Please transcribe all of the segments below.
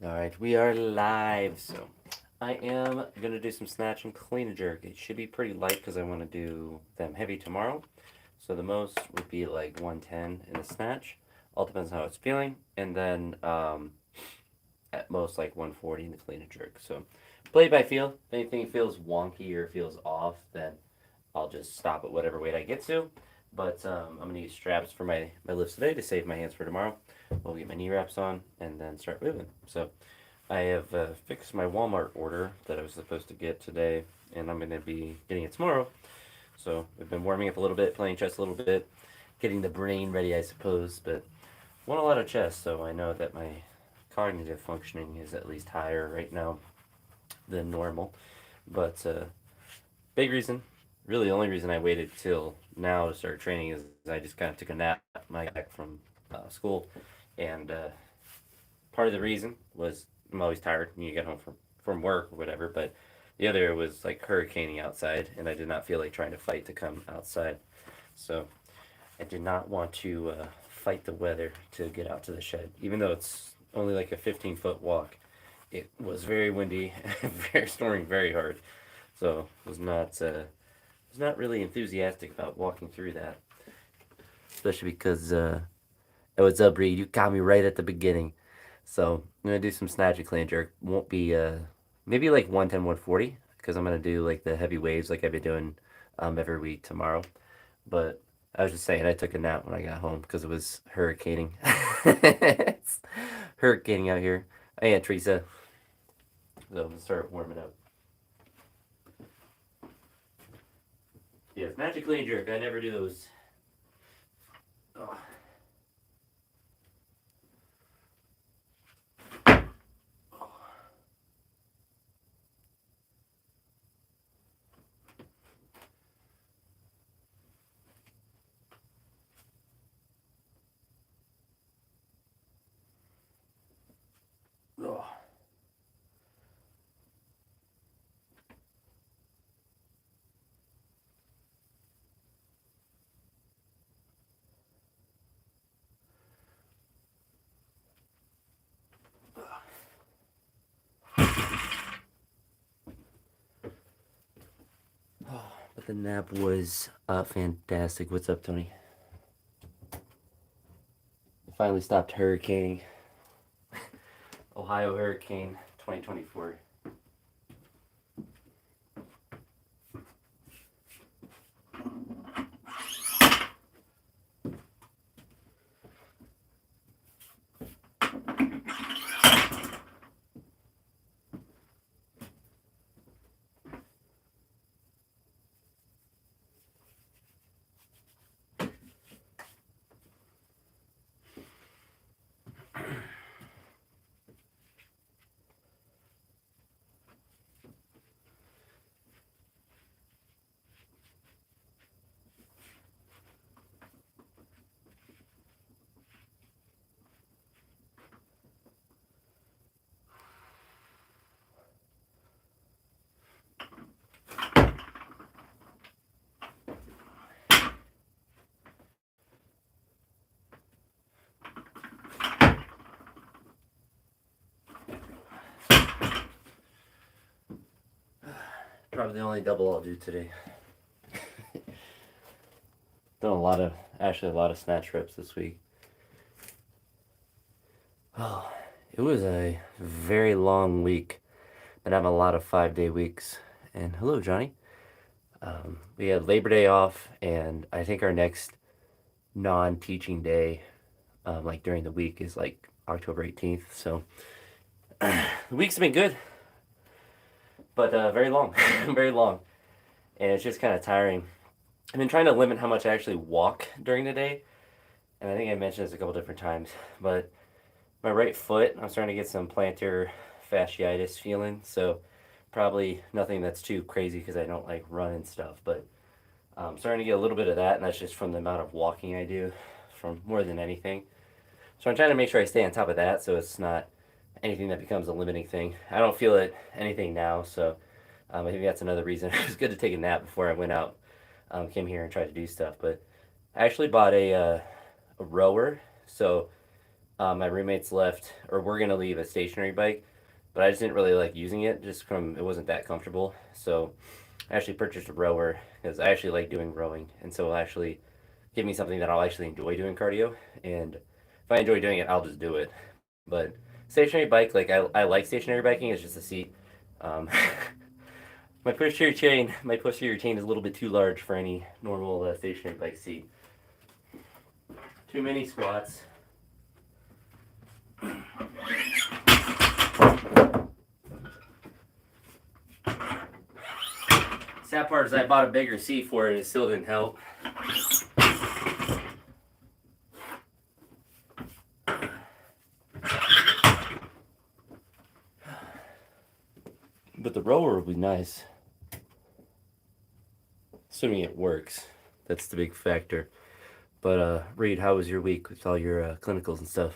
All right, we are live. So I am gonna do some snatch and clean and jerk. It should be pretty light because I want to do them heavy tomorrow. So the most would be like 110 in the snatch. All depends on how it's feeling, and then at most like 140 in the clean and jerk. So play it by feel. If anything feels wonky or feels off, then I'll just stop at whatever weight I get to. But I'm gonna use straps for my lifts today to save my hands for tomorrow. I'll get my knee wraps on and then start moving. So I have fixed my Walmart order that I was supposed to get today, and I'm going to be getting it tomorrow. So I've been warming up a little bit, playing chess a little bit, getting the brain ready, I suppose. But won a lot of chess, so I know that my cognitive functioning is at least higher right now than normal. But big reason, really the only reason I waited till now to start training is I just kind of took a nap when I got back from school, and part of the reason was I'm always tired when you get home from work or whatever, but the other was like hurricaning outside, and I did not feel like trying to fight to come outside. So I did not want to fight the weather to get out to the shed, even though it's only like a 15-foot walk. It was very windy, very storming very hard, so was not really enthusiastic about walking through that, especially because oh, what's up, Reed? You caught me right at the beginning. So I'm gonna do some snatch and clean jerk. Won't be maybe like 110, 140 because I'm gonna do like the heavy waves like I've been doing every week tomorrow. But I was just saying I took a nap when I got home because it was hurricaning. It's hurricaning out here. Hey, Aunt Teresa. So I'm gonna start warming up. Yeah, snatch and clean jerk. I never do those. Oh. Oh. But the nap was fantastic. What's up, Tony? It finally stopped hurricaning. Ohio Hurricane 2024. Probably the only double I'll do today. Done actually a lot of snatch reps this week. Oh, it was a very long week. Been having a lot of 5-day weeks. And hello, Johnny. We had Labor Day off, and I think our next non-teaching day, like during the week, is like October 18th. So the week's been good, but very long, very long, and it's just kind of tiring. I've been trying to limit how much I actually walk during the day, and I think I mentioned this a couple different times, but my right foot, I'm starting to get some plantar fasciitis feeling, so probably nothing that's too crazy because I don't like run and stuff, but I'm starting to get a little bit of that, and that's just from the amount of walking I do, from more than anything. So I'm trying to make sure I stay on top of that, so it's not anything that becomes a limiting thing. I don't feel it anything now, so I think that's another reason. It was good to take a nap before I went out, came here and tried to do stuff. But I actually bought a rower, so My roommates left, or we're gonna leave a stationary bike, but I just didn't really like using it. Just from it wasn't that comfortable. So I actually purchased a rower because I actually like doing rowing, and so it'll actually give me something that I'll actually enjoy doing cardio. And if I enjoy doing it, I'll just do it. But stationary bike, like I like stationary biking. It's just a seat. Um, my posterior chain is a little bit too large for any normal stationary bike seat. Too many squats. Sad part is I bought a bigger seat for it and it still didn't help. But the rower would be nice. Assuming it works. That's the big factor. But Reed, how was your week with all your clinicals and stuff?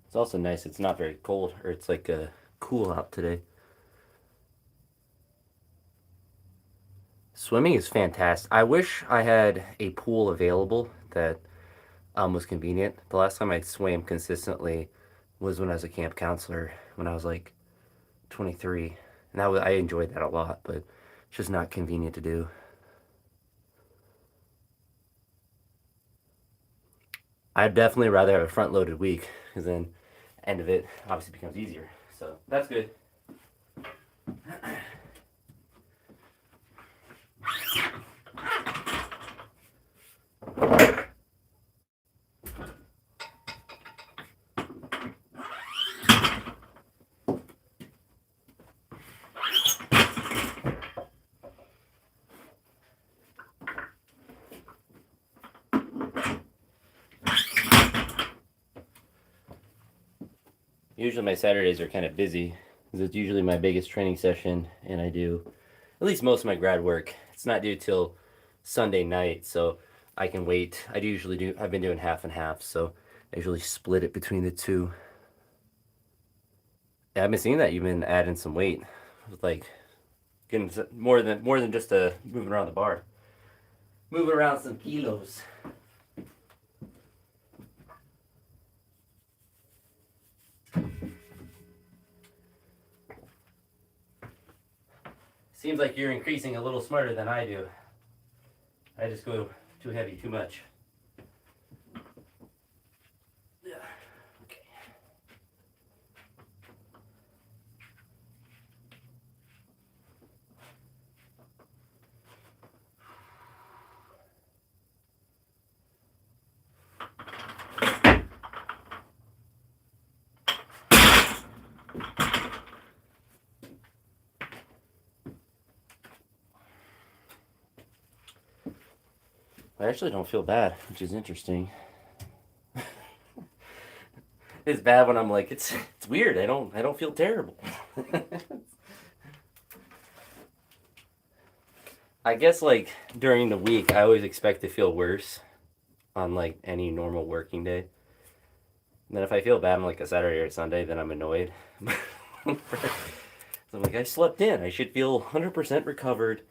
It's also nice. It's not very cold, or it's like cool out today. Swimming is fantastic. I wish I had a pool available that was convenient. The last time I swam consistently was when I was a camp counselor when I was like 23, and I enjoyed that a lot, but it's just not convenient to do. I'd definitely rather have a front-loaded week because then end of it obviously becomes easier. So that's good. Usually my Saturdays are kind of busy because it's usually my biggest training session, and I do at least most of my grad work. It's not due till Sunday night, so I can wait. I've been doing half and half, so I usually split it between the two. Yeah, I've been seeing that you've been adding some weight, with like getting more than just moving around the bar, moving around some kilos. Seems like you're increasing a little smarter than I do. I just go too heavy, too much. Yeah. Okay. I actually don't feel bad, which is interesting. It's bad when I'm like, it's weird. I don't feel terrible. I guess like during the week, I always expect to feel worse on like any normal working day. And then if I feel bad on like a Saturday or Sunday, then I'm annoyed. So I'm like, I slept in. I should feel 100% recovered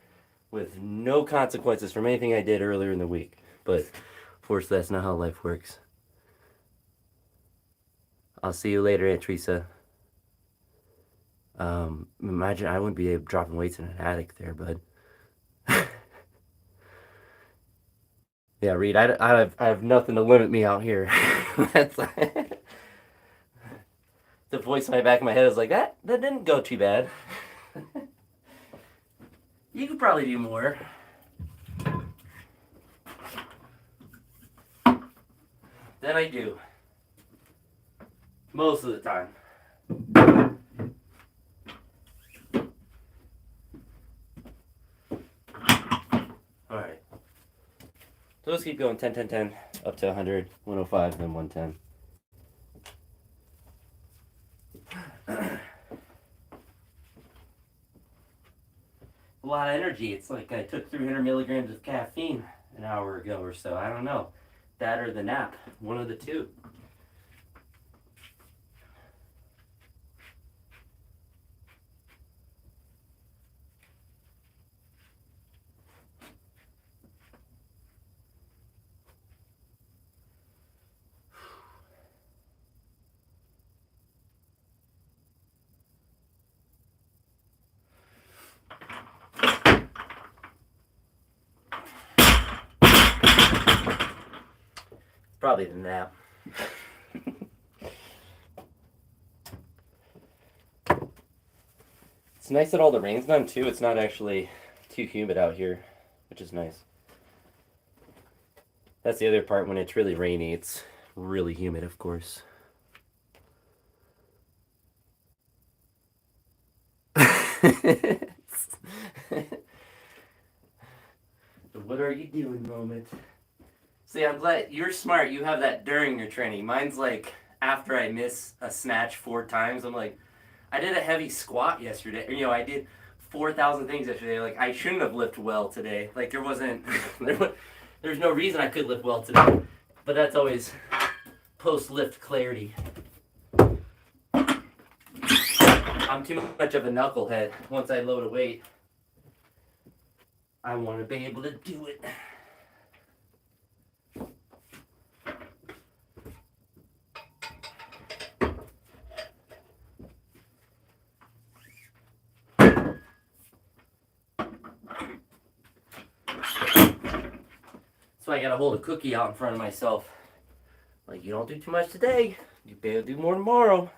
with no consequences from anything I did earlier in the week. But of course, that's not how life works. I'll see you later, Aunt Teresa. Imagine I wouldn't be dropping weights in an attic there, bud. Yeah, Reed, I have nothing to limit me out here. That's the voice in my back of my head is like, that didn't go too bad. You could probably do more. Than I do. Most of the time. Alright. So let's keep going. 10, 10, 10. up to 100, 105, then 110. A lot of energy. It's like I took 300 milligrams of caffeine an hour ago or so. I don't know. That or the nap. One of the two. Probably the nap. It's nice that all the rain's done too. It's not actually too humid out here, which is nice. That's the other part. When it's really rainy, it's really humid, of course. The what are you doing moment. See, I'm glad you're smart. You have that during your training. Mine's like after I miss a snatch 4 times. I'm like, I did a heavy squat yesterday. You know, I did 4,000 things yesterday. Like, I shouldn't have lifted well today. Like, there wasn't, there's no reason I could lift well today. But that's always post-lift clarity. I'm too much of a knucklehead. Once I load a weight, I want to be able to do it. So I gotta hold a cookie out in front of myself. Like, you don't do too much today, you better do more tomorrow.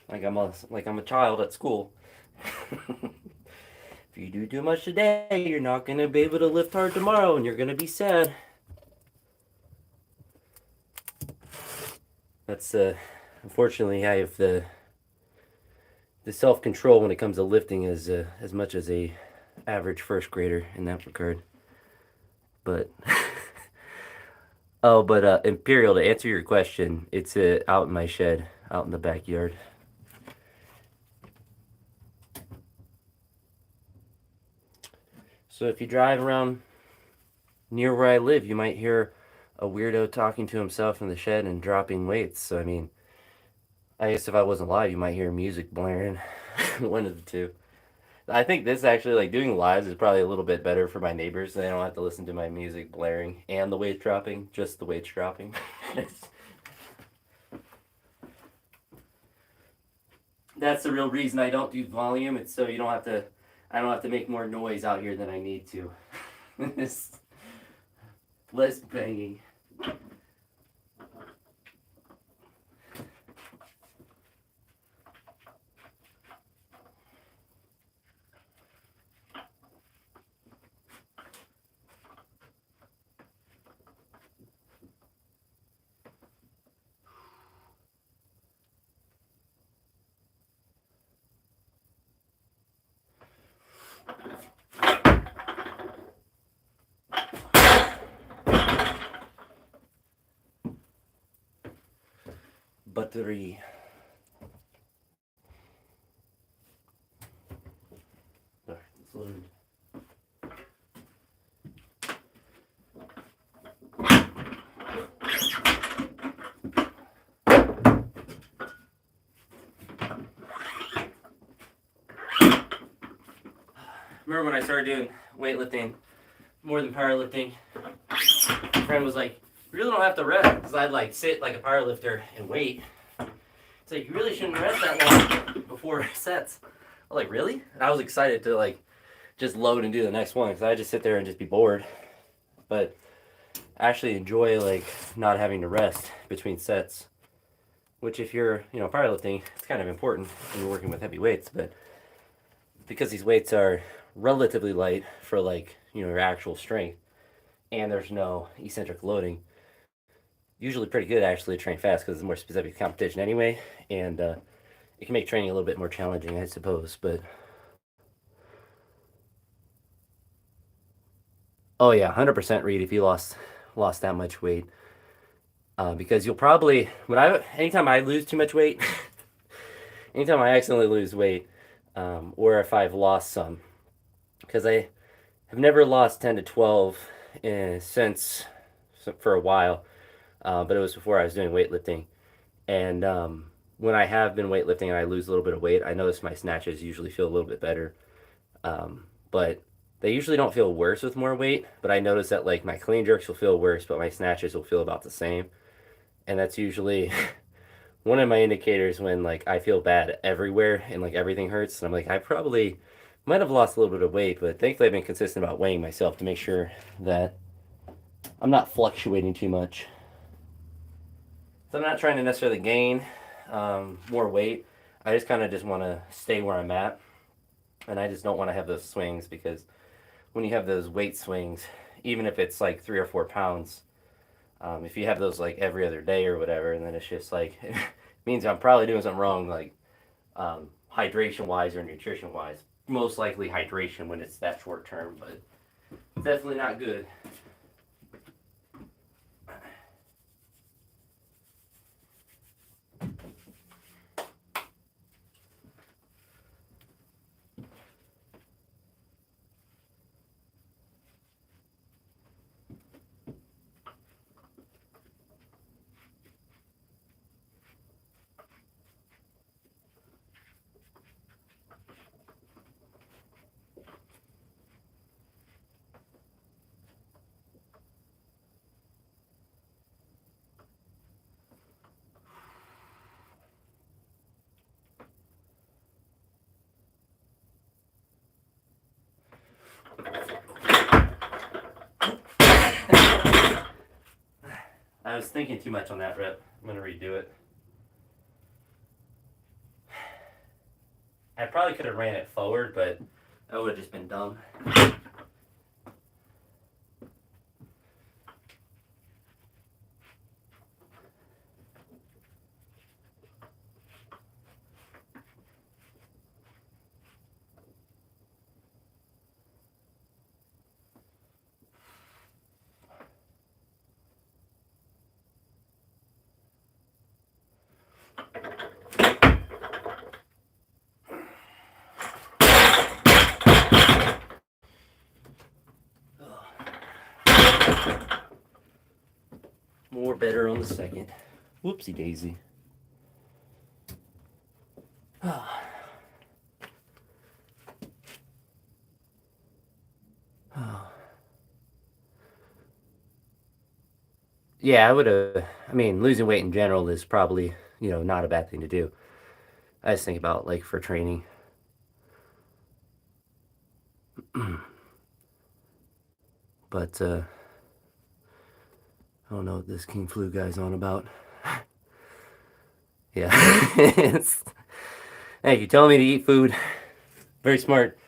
Like I'm a child at school. If you do too much today, you're not gonna be able to lift hard tomorrow, and you're gonna be sad. That's unfortunately, I have the self-control when it comes to lifting as much as a average first grader in that regard. But oh, but Imperial, to answer your question, it's out in my shed, out in the backyard. So if you drive around near where I live, you might hear a weirdo talking to himself in the shed and dropping weights. So I mean, I guess if I wasn't live, you might hear music blaring. One of the two. I think this actually, like, doing lives is probably a little bit better for my neighbors. They don't have to listen to my music blaring and the weights dropping, just the weights dropping. That's the real reason I don't do volume. It's so I don't have to make more noise out here than I need to. It's less banging. Buttery. Alright, let's load. Remember when I started doing weightlifting more than powerlifting? My friend was like, "You really don't have to rest," because I'd like sit like a powerlifter and wait. It's like, you really shouldn't rest that long before sets. I'm like, really? And I was excited to like just load and do the next one, because I just sit there and just be bored. But I actually enjoy like not having to rest between sets, which if you're, powerlifting, it's kind of important when you're working with heavy weights. But because these weights are relatively light for like, your actual strength, and there's no eccentric loading, usually pretty good actually to train fast, because it's more specific competition anyway, and it can make training a little bit more challenging, I suppose. But oh yeah, 100% Reed, if you lost that much weight, Because you'll probably anytime I lose too much weight, anytime I accidentally lose weight, or if I've lost some, because I have never lost 10 to 12 since for a while, but it was before I was doing weightlifting. And when I have been weightlifting and I lose a little bit of weight, I notice my snatches usually feel a little bit better. But they usually don't feel worse with more weight. But I notice that like my clean jerks will feel worse, but my snatches will feel about the same. And that's usually one of my indicators when like I feel bad everywhere and like everything hurts. And I'm like, I probably might have lost a little bit of weight, but thankfully I've been consistent about weighing myself to make sure that I'm not fluctuating too much. So I'm not trying to necessarily gain more weight. I just kind of just want to stay where I'm at, and I just don't want to have those swings because when you have those weight swings, even if it's like 3 or 4 pounds, if you have those like every other day or whatever, and then it's just like it means I'm probably doing something wrong, like hydration wise or nutrition wise. Most likely hydration when it's that short term, but definitely not good. I was thinking too much on that rep. I'm gonna redo it. I probably could have ran it forward, but that would have just been dumb. More better on the second. Whoopsie daisy. Yeah, I would have. I mean, losing weight in general is probably, not a bad thing to do. I just think about like for training. But I don't know what this King Flu guy's on about. Yeah. Thank you. Telling me to eat food. Very smart.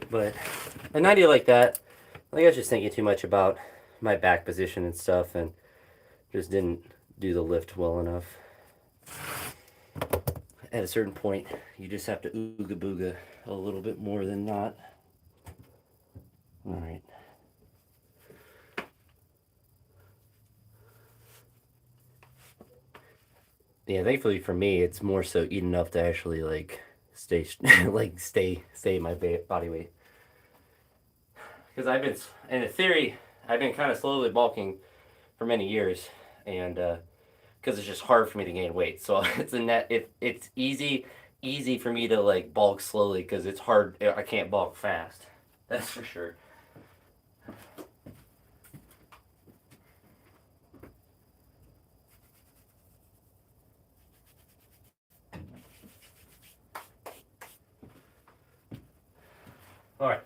But an idea like that, I think I was just thinking too much about my back position and stuff and just didn't do the lift well enough. At a certain point, you just have to ooga booga a little bit more than not. All right. Yeah, thankfully for me, it's more so eat enough to actually like stay like stay my body weight. Because I've been in theory, I've been kind of slowly bulking for many years, and because it's just hard for me to gain weight. So it's a net. It's easy for me to like bulk slowly because it's hard. I can't bulk fast. That's for sure. All right.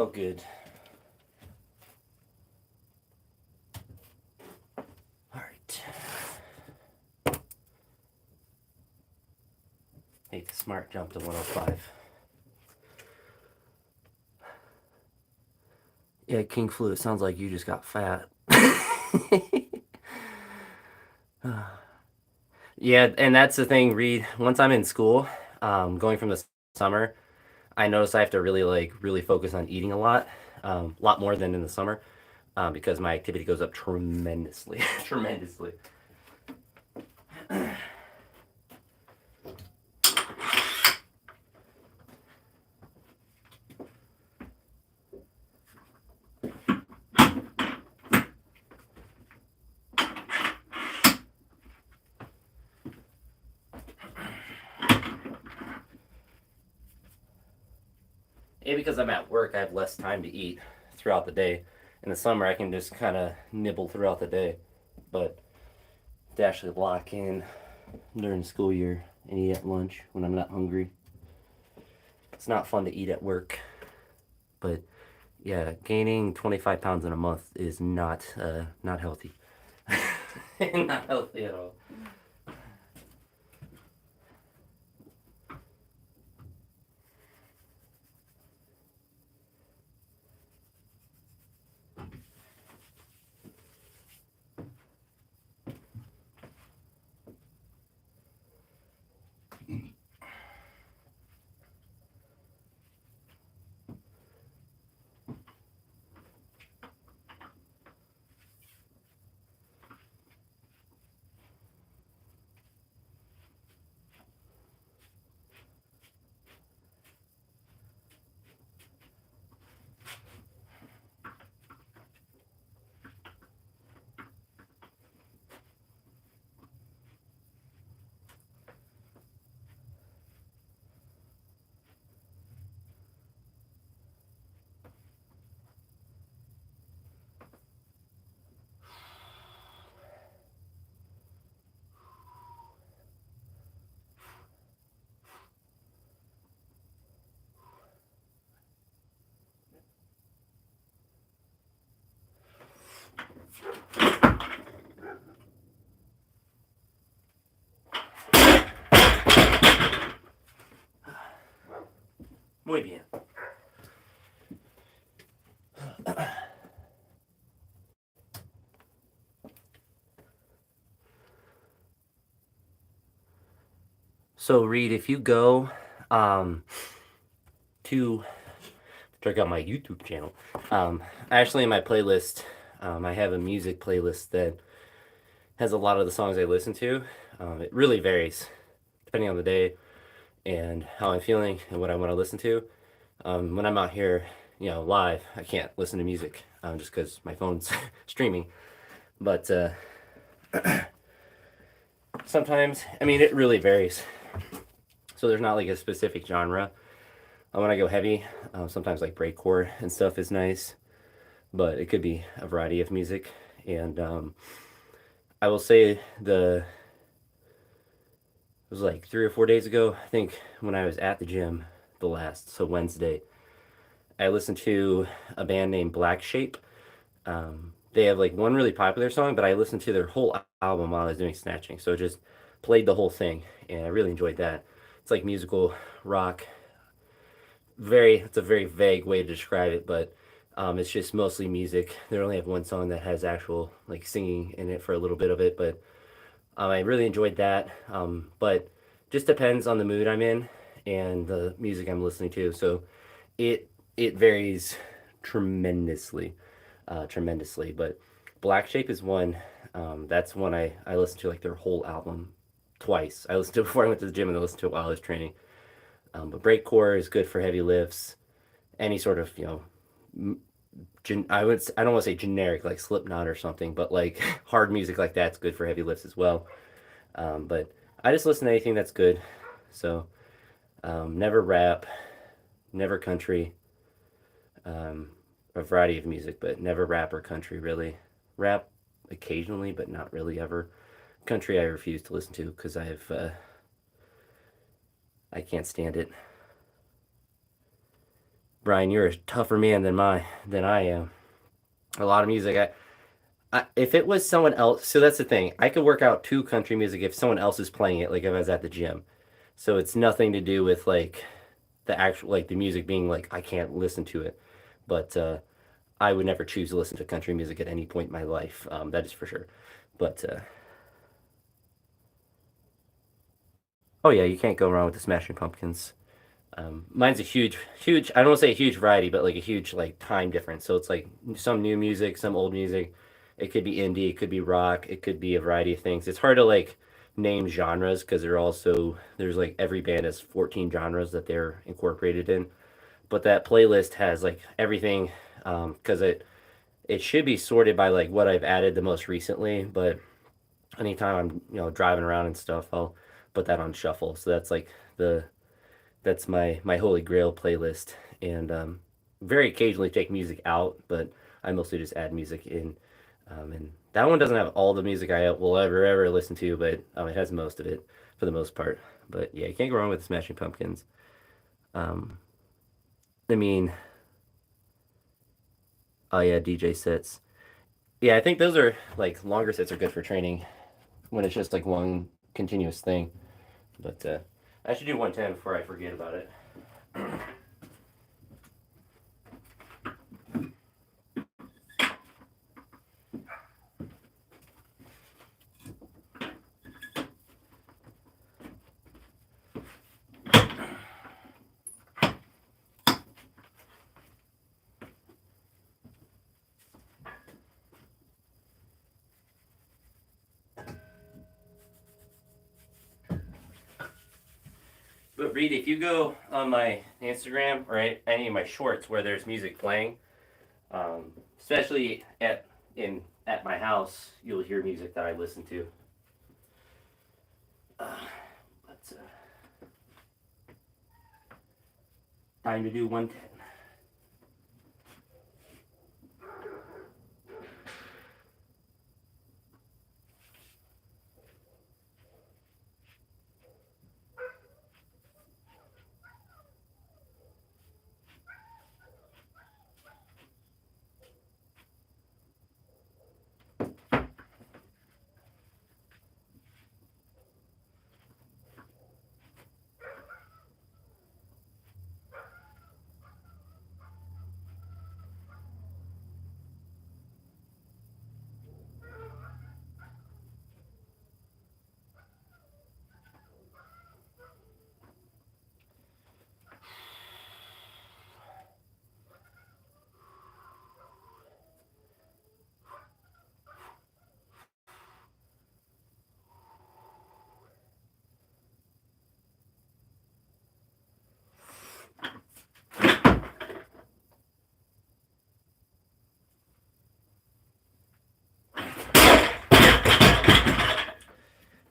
felt good. All right. Make the smart jump to 105. Yeah, King Flu, it sounds like you just got fat. Yeah, and that's the thing, Reed. Once I'm in school, going from the summer, I notice I have to really focus on eating a lot more than in the summer, because my activity goes up tremendously, tremendously. And because I'm at work, I have less time to eat throughout the day. In the summer, I can just kind of nibble throughout the day, but to actually lock in during the school year and eat at lunch when I'm not hungry, it's not fun to eat at work. But yeah, gaining 25 pounds in a month is not healthy. Not healthy at all. Muy bien. So, Reed, if you go to check out my YouTube channel, actually in my playlist, I have a music playlist that has a lot of the songs I listen to. It really varies depending on the day and how I'm feeling and what I want to listen to. When I'm out here, live, I can't listen to music just because my phone's streaming. But sometimes, I mean, it really varies. So there's not like a specific genre. When I go heavy, sometimes like breakcore and stuff is nice, but it could be a variety of music. And I will say it was like 3 or 4 days ago, I think, when I was at the gym so Wednesday, I listened to a band named Black Shape. They have like one really popular song, but I listened to their whole album while I was doing snatching. So just played the whole thing, and I really enjoyed that. It's like musical rock. It's a very vague way to describe it, but it's just mostly music. They only have one song that has actual like singing in it for a little bit of it, but I really enjoyed that. But just depends on the mood I'm in and the music I'm listening to. So it varies tremendously, tremendously. But Black Shape is one. That's one I listened to like their whole album twice. I listened to it before I went to the gym and I listened to it while I was training. But breakcore is good for heavy lifts. Any sort of I don't want to say generic like Slipknot or something, but like hard music like that's good for heavy lifts as well. But I just listen to anything that's good. So never rap, never country, a variety of music, but never rap or country really. Rap occasionally, but not really ever. Country I refuse to listen to because I can't stand it. Brian, you're a tougher man than I am. A lot of music. If it was someone else, so that's the thing. I could work out to country music if someone else is playing it, like if I was at the gym. So it's nothing to do with like the actual like the music being like I can't listen to it. But I would never choose to listen to country music at any point in my life. That is for sure. But oh yeah, you can't go wrong with the Smashing Pumpkins. Mine's a huge. I don't want to say a huge variety, but like a huge like time difference. So it's like some new music, some old music. It could be indie, it could be rock, it could be a variety of things. It's hard to like name genres because they're also there's like every band has 14 genres that they're incorporated in. But that playlist has like everything because it should be sorted by like what I've added the most recently. But anytime I'm driving around and stuff, I'll put that on shuffle. So that's like the that's my holy grail playlist, and very occasionally take music out, but I mostly just add music in. And that one doesn't have all the music I will ever listen to, but it has most of it for the most part. But yeah, you can't go wrong with Smashing Pumpkins. Um, I mean, oh yeah, DJ sets. Yeah, I think those are like longer sets are good for training when it's just like one continuous thing. But I should do 110 before I forget about it. But Reed, if you go on my Instagram or any of my shorts where there's music playing, especially at my house, you'll hear music that I listen to. But time to do 110.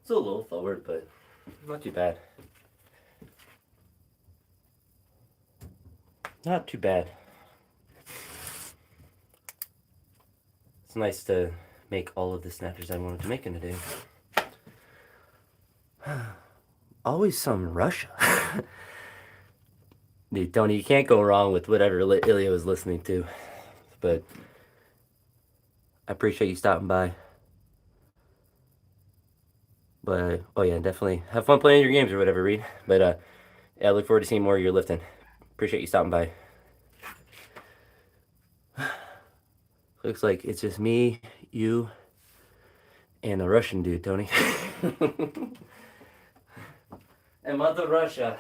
It's a little forward, but not too bad. Not too bad. It's nice to make all of the snatches I wanted to make in a day. Always some Russia. Dude, Tony, you can't go wrong with whatever Ilya was listening to. But I appreciate you stopping by. But oh yeah, definitely have fun playing your games or whatever, Reed. But yeah, I look forward to seeing more of your lifting. Appreciate you stopping by. Looks like it's just me, you, and a Russian dude, Tony. And Mother Russia.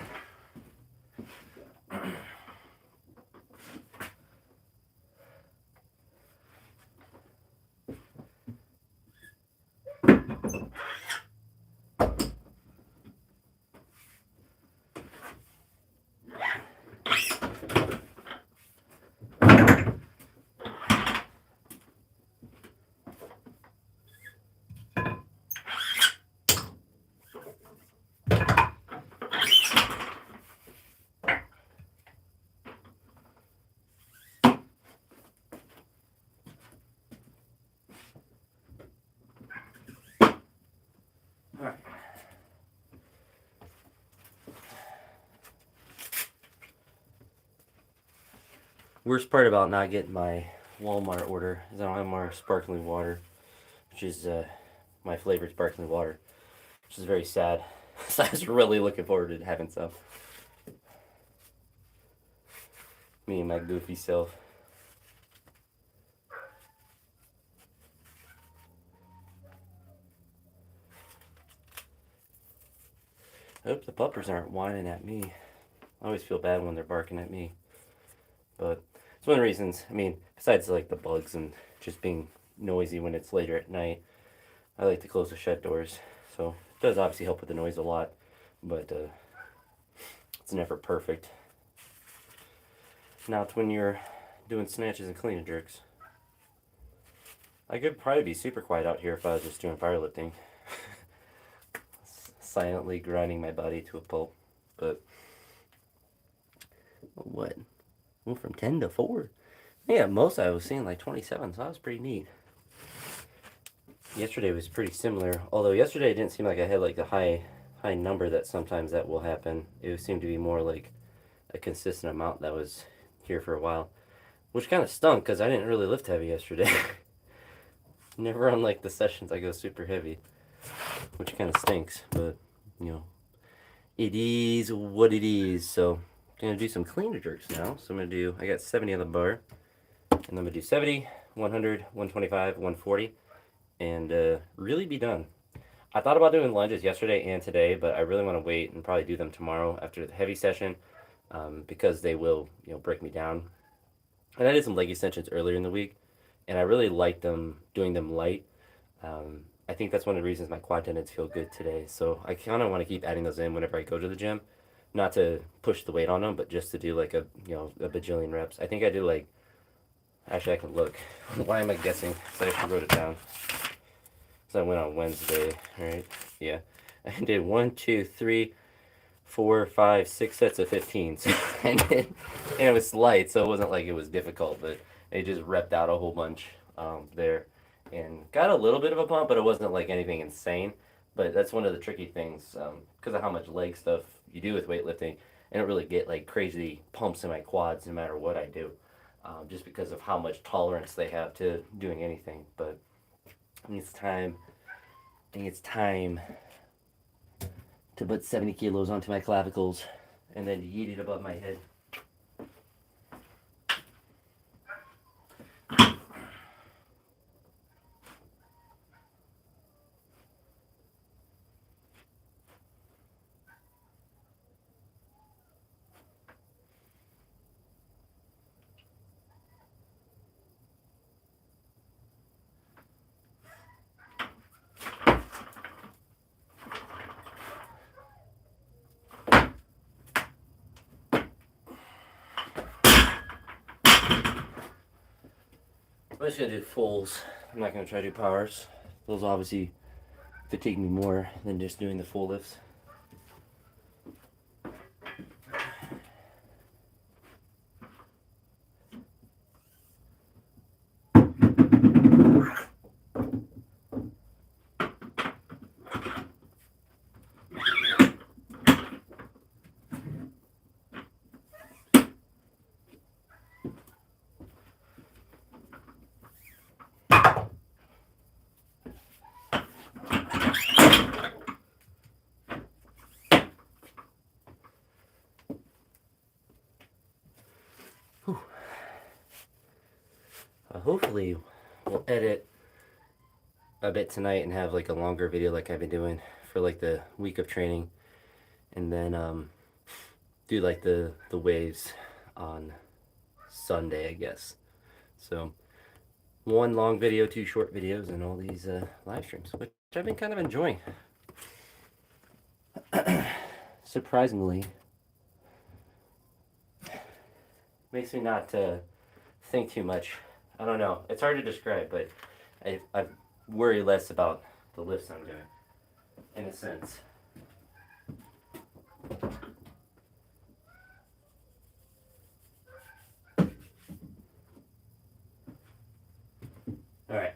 Worst part about not getting my Walmart order is I don't have more sparkling water, which is my flavored sparkling water, which is very sad. So I was really looking forward to having some. Me and my goofy self. I hope the puppers aren't whining at me. I always feel bad when they're barking at me. But it's one of the reasons, I mean, besides like the bugs and just being noisy when it's later at night, I like to close the shed doors. So it does obviously help with the noise a lot, but it's never perfect. Now it's when you're doing snatches and clean and jerks. I could probably be super quiet out here if I was just doing powerlifting. Silently grinding my body to a pulp. But what? Went from 10 to 4. Yeah, most I was seeing like 27, so that was pretty neat. Yesterday was pretty similar, although yesterday it didn't seem like I had like the high number that sometimes that will happen. It seemed to be more like a consistent amount that was here for a while, which kind of stunk because I didn't really lift heavy yesterday. Never on like the sessions I go super heavy, which kind of stinks, but you know, it is what it is. So I'm gonna do some clean and jerks now. So I'm gonna do, I got 70 on the bar, and I'm gonna do 70, 100, 125, 140, and really be done. I thought about doing lunges yesterday and today, but I really want to wait and probably do them tomorrow after the heavy session, because they will, break me down. And I did some leg extensions earlier in the week, and I really liked them doing them light. I think that's one of the reasons my quad tendons feel good today. So I kind of want to keep adding those in whenever I go to the gym, not to push the weight on them, but just to do like a bajillion reps. I think I did like, actually I can look. Why am I guessing? So I actually wrote it down. So I went on Wednesday, right? Yeah. I did 1, 2, 3, 4, 5, 6 sets of 15. So and it was light, so it wasn't like it was difficult, but it just repped out a whole bunch there. And got a little bit of a pump, but it wasn't like anything insane. But that's one of the tricky things, because of how much leg stuff you do with weightlifting. I don't really get like crazy pumps in my quads no matter what I do, just because of how much tolerance they have to doing anything. But I think it's time. I think it's time to put 70 kilos onto my clavicles and then yeet it above my head. I'm just gonna do fulls. I'm not gonna try to do powers. Those obviously fatigue me more than just doing the full lifts. Hopefully we'll edit a bit tonight and have like a longer video like I've been doing for like the week of training, and then do like the waves on Sunday, I guess. So one long video, 2 short videos, and all these live streams, which I've been kind of enjoying. Surprisingly, makes me not think too much. I don't know. It's hard to describe, but I worry less about the lifts I'm doing, in a sense. All right.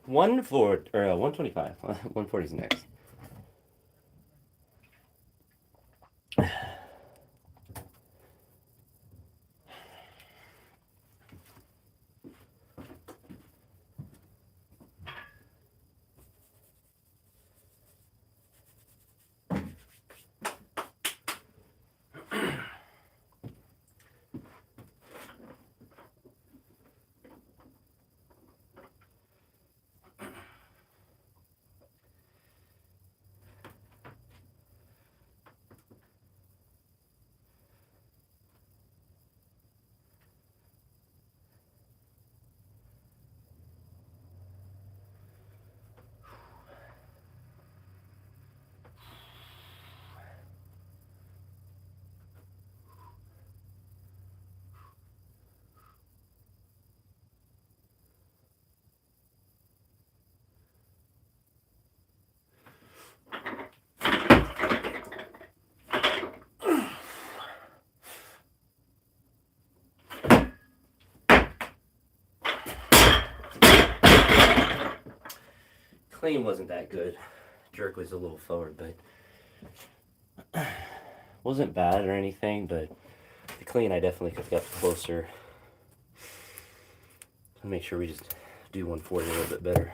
125. 140 is next. Clean wasn't that good. Jerk was a little forward, but wasn't bad or anything, but the clean I definitely could have got closer. I'll make sure we just do 140 a little bit better.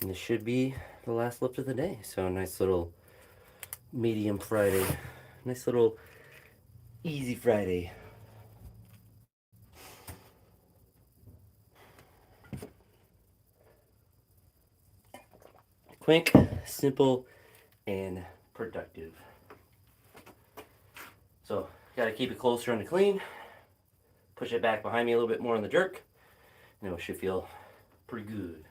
And this should be the last lift of the day. So a nice little medium Friday. Nice little easy Friday. Quick, simple, and productive. So, gotta keep it closer on the clean. Push it back behind me a little bit more on the jerk. And it should feel pretty good.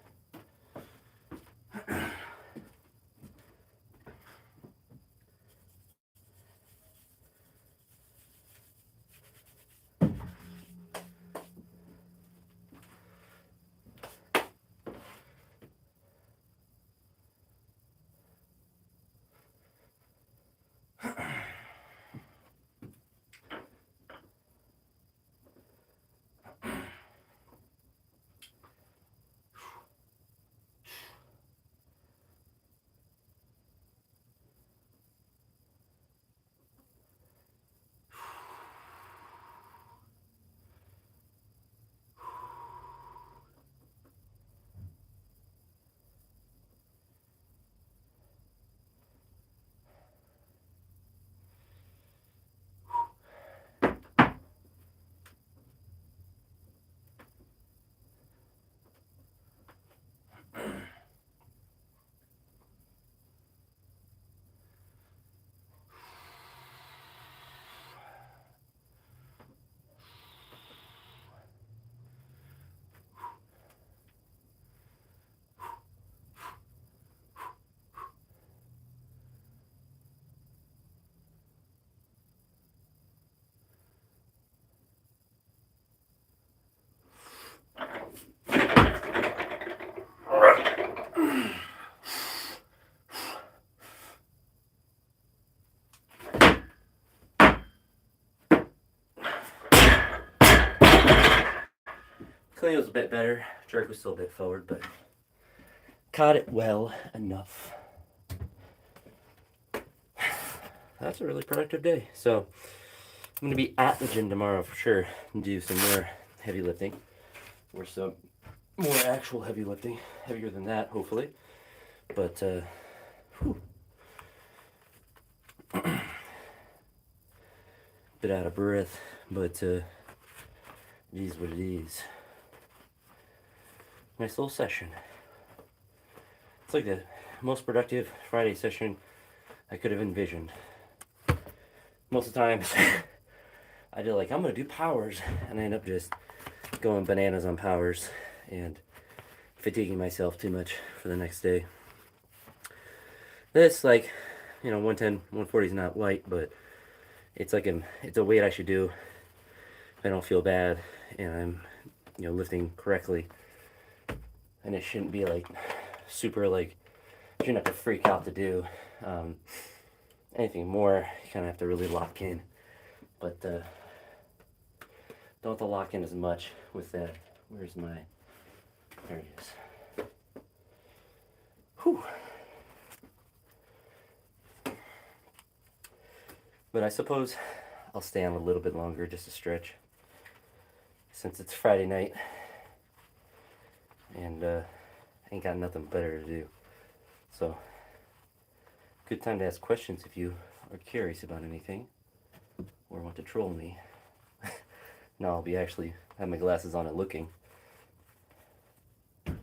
Clean was a bit better. Jerk was still a bit forward, but caught it well enough. That's a really productive day. So I'm gonna be at the gym tomorrow for sure and do some more heavy lifting, or some more actual heavy lifting, heavier than that, hopefully. But bit out of breath, but it is what it is. Nice little session. It's like most productive Friday session I could have envisioned. Most of the times, I do like, I'm going to do powers, and I end up just going bananas on powers and fatiguing myself too much for the next day. This, like, 110, 140 is not light, but it's like it's a weight I should do if I don't feel bad and I'm, lifting correctly. And it shouldn't be like super, like, you shouldn't have to freak out to do anything more. You kind of have to really lock in, but don't have to lock in as much with that. Where's my, there it is. Whew. But I suppose I'll stay on a little bit longer just to stretch, since it's Friday night and ain't got nothing better to do. So, good time to ask questions if you are curious about anything or want to troll me. No, I'll be actually have my glasses on and looking. But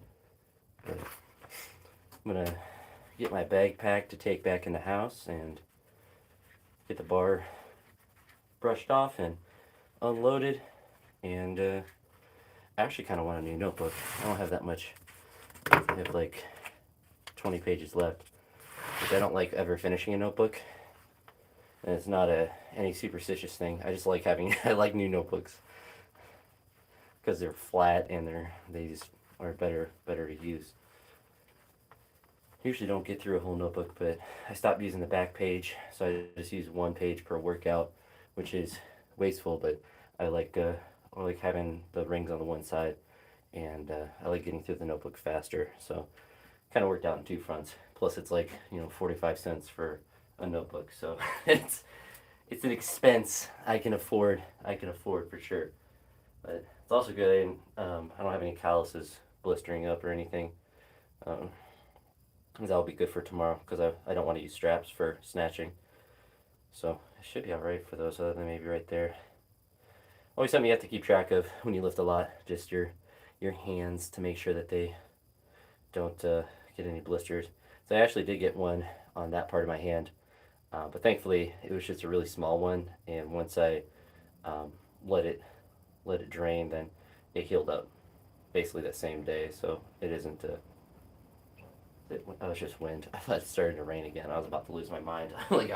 I'm gonna get my bag packed to take back in the house and get the bar brushed off and unloaded. And I actually kind of want a new notebook. I don't have that much. I have like 20 pages left, which I don't like ever finishing a notebook. And it's not any superstitious thing. I just like having I like new notebooks because they're flat and they just are better to use. Usually don't get through a whole notebook, but I stopped using the back page, so I just use one page per workout, which is wasteful. But I like having the rings on the one side, and I like getting through the notebook faster. So kind of worked out on two fronts. Plus, it's like 45 cents for a notebook, so it's an expense I can afford. For sure. But it's also good. I don't have any calluses blistering up or anything. That'll be good for tomorrow because I don't want to use straps for snatching. So it should be alright for those, other than maybe right there. Always something you have to keep track of when you lift a lot, just your hands, to make sure that they don't get any blisters. So I actually did get one on that part of my hand, but thankfully it was just a really small one, and once I let it drain, then it healed up basically that same day. So it isn't that was just wind. I thought it started to rain again. I was about to lose my mind. Like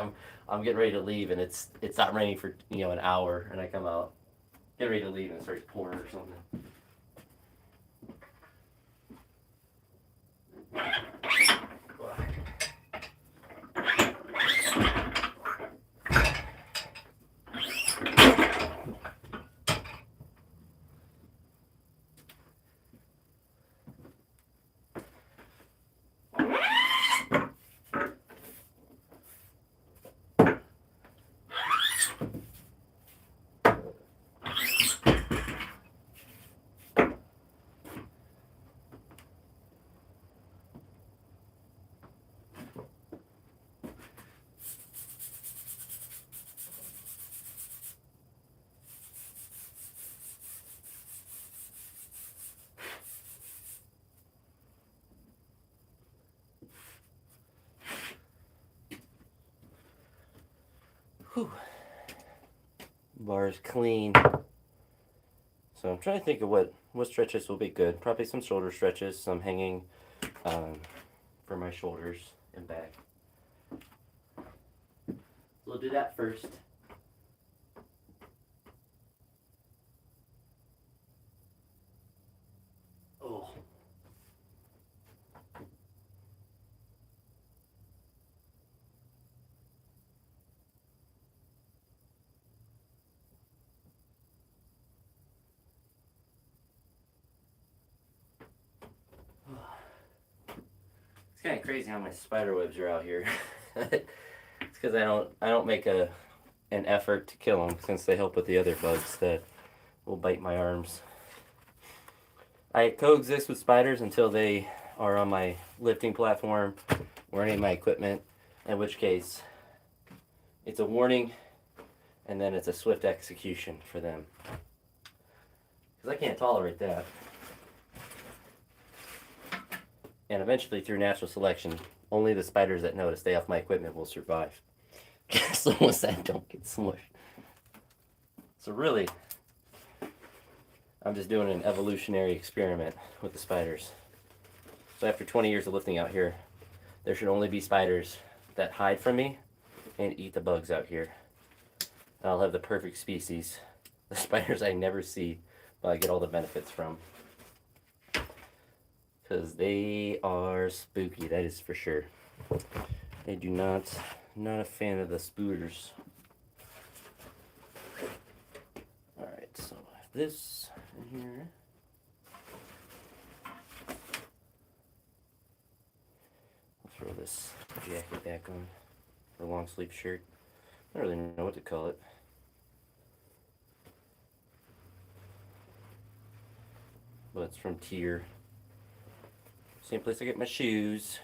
I'm getting ready to leave, and it's not raining for an hour, and I come out, get ready to leave, and it starts pouring or something. Whew. Bar's clean. So I'm trying to think of what stretches will be good. Probably some shoulder stretches, some hanging for my shoulders and back. So we'll do that first. Oh. It's kind of crazy how many spider webs are out here. It's because I don't make an effort to kill them, since they help with the other bugs that will bite my arms. I coexist with spiders until they are on my lifting platform or any of my equipment, in which case it's a warning and then it's a swift execution for them, because I can't tolerate that. And eventually, through natural selection, Only the spiders that know to stay off my equipment will survive. So once that don't get smushed. So really, I'm just doing an evolutionary experiment with the spiders. So after 20 years of lifting out here, there should only be spiders that hide from me and eat the bugs out here. And I'll have the perfect species. The spiders I never see, but I get all the benefits from. Because they are spooky, that is for sure. They do not a fan of the spooters. Alright, so I have this in here. I'll throw this jacket back on, or long sleeve shirt. I don't really know what to call it. But it's from Tier. Same place I get my shoes.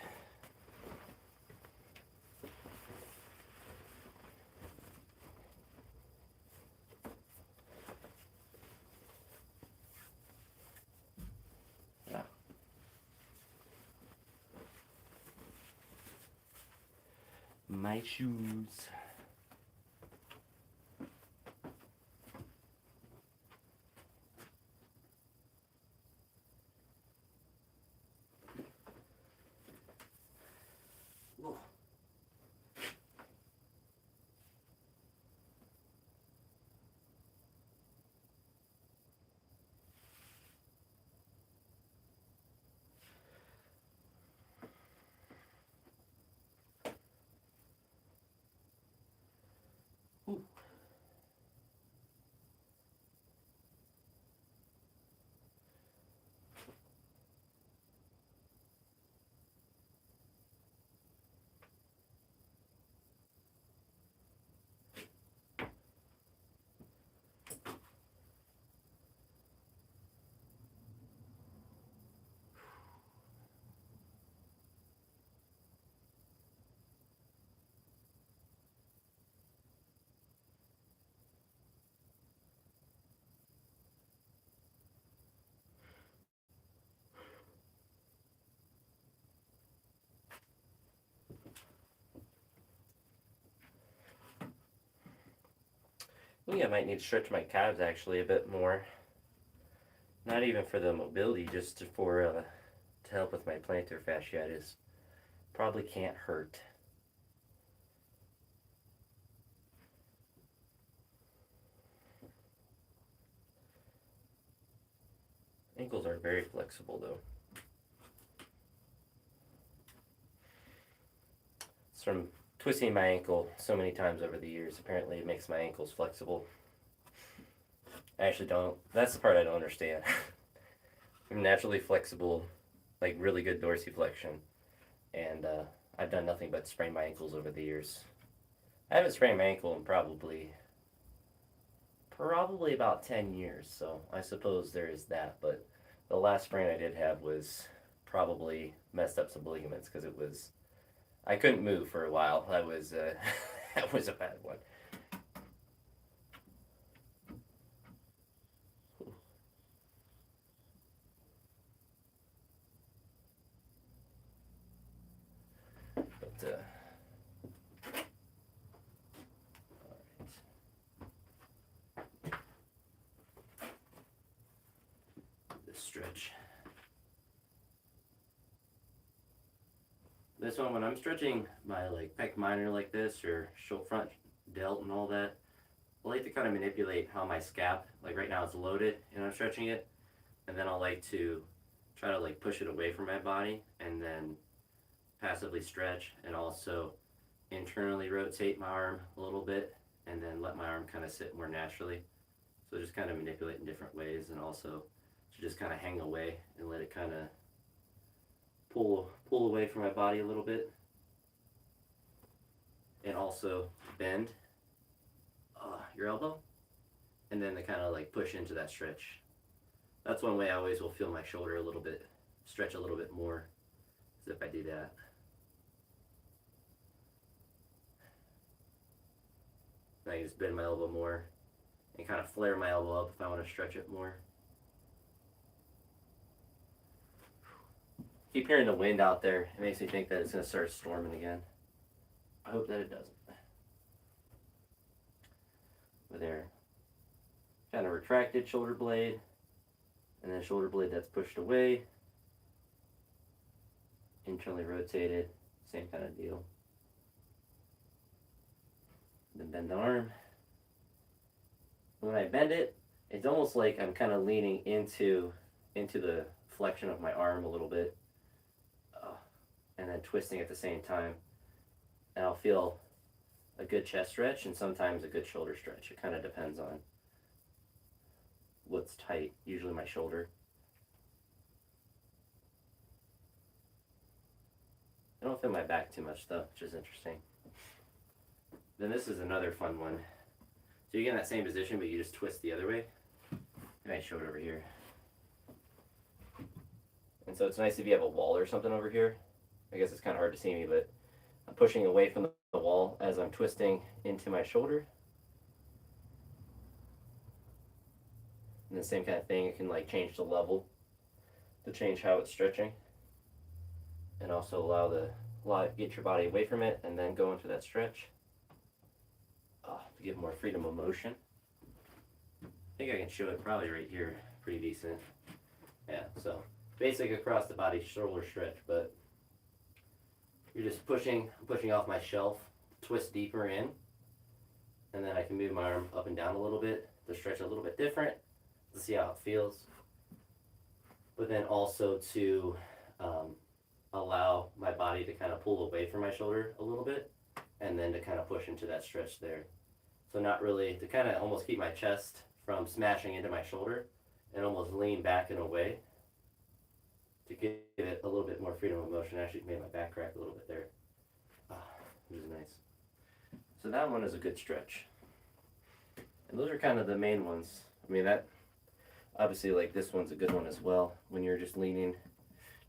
Ah. My shoes. Ooh. I think I might need to stretch my calves actually a bit more. Not even for the mobility, just for to help with my plantar fasciitis. Probably can't hurt. Ankles are very flexible though. It's from twisting my ankle so many times over the years. Apparently it makes my ankles flexible. I actually don't. That's the part I don't understand. I'm naturally flexible, like really good dorsiflexion. And I've done nothing but sprain my ankles over the years. I haven't sprained my ankle in probably about 10 years, so I suppose there is that. But the last sprain I did have was probably messed up some ligaments because it was, I couldn't move for a while. That was that was a bad one. But this stretch. This one, when I'm stretching my like pec minor like this or shoulder front delt and all that, I like to kind of manipulate how my scap, like right now it's loaded and I'm stretching it, and then I'll like to try to like push it away from my body and then passively stretch and also internally rotate my arm a little bit and then let my arm kind of sit more naturally. So just kind of manipulate in different ways, and also to just kind of hang away and let it kind of pull away from my body a little bit, and also bend your elbow, and then to kind of like push into that stretch. That's one way I always will feel my shoulder a little bit stretch a little bit more, is if I do that. Then I just bend my elbow more and kind of flare my elbow up if I want to stretch it more. Keep hearing the wind out there. It makes me think that it's going to start storming again. I hope that it doesn't. But there. Kind of retracted shoulder blade. And then shoulder blade that's pushed away. Internally rotated. Same kind of deal. Then bend the arm. When I bend it, it's almost like I'm kind of leaning into the flexion of my arm a little bit. And then twisting at the same time. And I'll feel a good chest stretch and sometimes a good shoulder stretch. It kind of depends on what's tight, usually my shoulder. I don't feel my back too much though, which is interesting. Then this is another fun one. So you get in that same position, but you just twist the other way. And I show it over here. And so it's nice if you have a wall or something over here. I guess it's kind of hard to see me, but I'm pushing away from the wall as I'm twisting into my shoulder. And the same kind of thing, it can like change the level to change how it's stretching. And also get your body away from it and then go into that stretch. To give more freedom of motion. I think I can show it probably right here, pretty decent. Yeah, so basic across the body shoulder stretch, but you're just pushing off my shelf, twist deeper in, and then I can move my arm up and down a little bit to stretch a little bit different to see how it feels. But then also to allow my body to kind of pull away from my shoulder a little bit, and then to kind of push into that stretch there. So not really, to kind of almost keep my chest from smashing into my shoulder and almost lean back and away to give it a little bit more freedom of motion. Actually made my back crack a little bit there. Which is nice. So that one is a good stretch. And those are kind of the main ones. I mean, that, obviously like this one's a good one as well. When you're just leaning,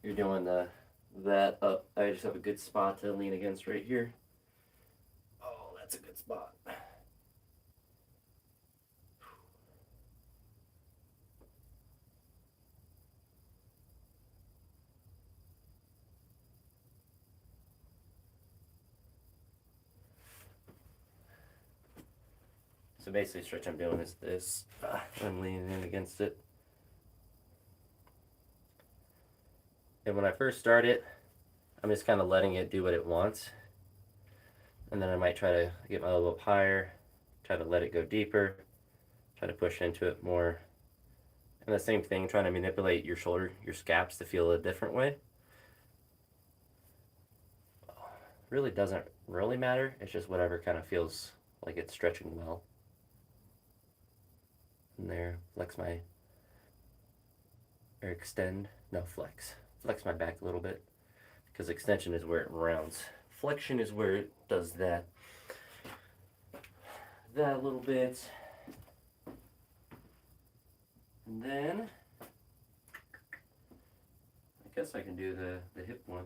you're doing that up. I just have a good spot to lean against right here. Oh, that's a good spot. So basically, stretch I'm doing is this. I'm leaning in against it. And when I first start it, I'm just kind of letting it do what it wants. And then I might try to get my elbow up higher, try to let it go deeper, try to push into it more. And the same thing, trying to manipulate your shoulder, your scaps to feel a different way. Really doesn't really matter. It's just whatever kind of feels like it's stretching well. And there, flex my, or extend, no, flex. Flex my back a little bit, because extension is where it rounds. Flexion is where it does that a little bit. And then I guess I can do the hip one.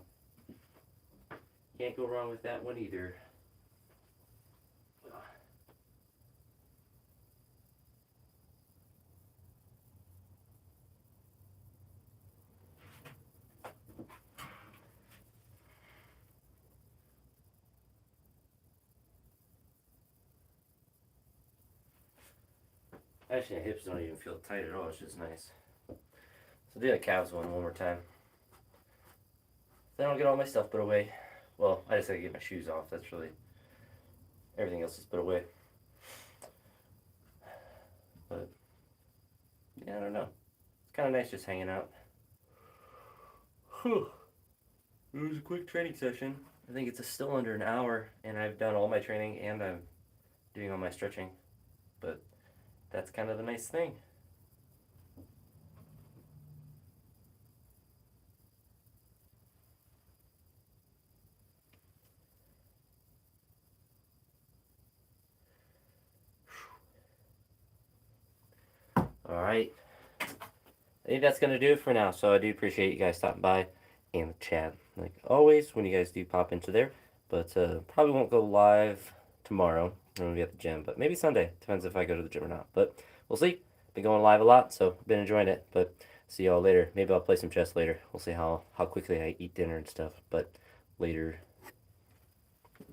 Can't go wrong with that one either. Actually, the hips don't even feel tight at all. It's just nice. So do the calves one more time. Then I'll get all my stuff put away. Well, I just gotta get my shoes off. That's really, everything else is put away. But yeah, I don't know. It's kind of nice just hanging out. It was a quick training session. I think it's still under an hour, and I've done all my training and I'm doing all my stretching. But that's kind of the nice thing. All right. I think that's going to do it for now. So I do appreciate you guys stopping by and the chat. Like always, when you guys do pop into there. But probably won't go live tomorrow. I'm going to be at the gym. But maybe Sunday. Depends if I go to the gym or not. But we'll see. Been going live a lot, so been enjoying it. But See y'all later. Maybe I'll play some chess later. We'll see how quickly I eat dinner and stuff. But later.